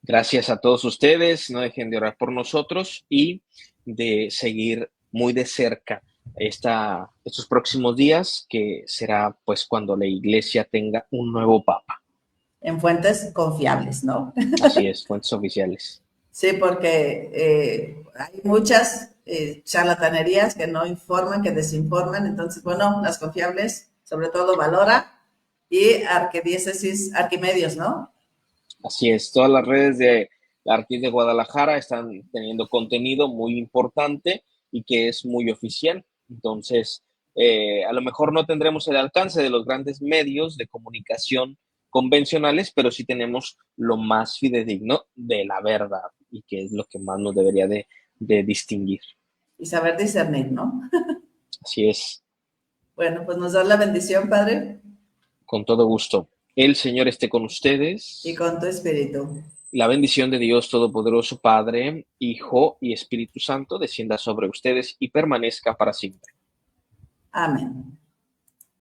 Gracias a todos ustedes. No dejen de orar por nosotros y de seguir muy de cerca estos próximos días, que será pues cuando la iglesia tenga un nuevo papa. En fuentes confiables, ¿no? Así es, fuentes oficiales. Sí, porque hay muchas charlatanerías que no informan, que desinforman. Entonces, bueno, las confiables, sobre todo Valora y Arquidiócesis, Arquimedios, ¿no? Así es, todas las redes de la Arquidiócesis de Guadalajara están teniendo contenido muy importante y que es muy oficial. Entonces, a lo mejor no tendremos el alcance de los grandes medios de comunicación convencionales, pero sí tenemos lo más fidedigno de la verdad y que es lo que más nos debería de distinguir. Y saber discernir, ¿no? Así es. Bueno, pues nos da la bendición, Padre. Con todo gusto. El Señor esté con ustedes. Y con tu espíritu. La bendición de Dios Todopoderoso, Padre, Hijo y Espíritu Santo, descienda sobre ustedes y permanezca para siempre. Amén.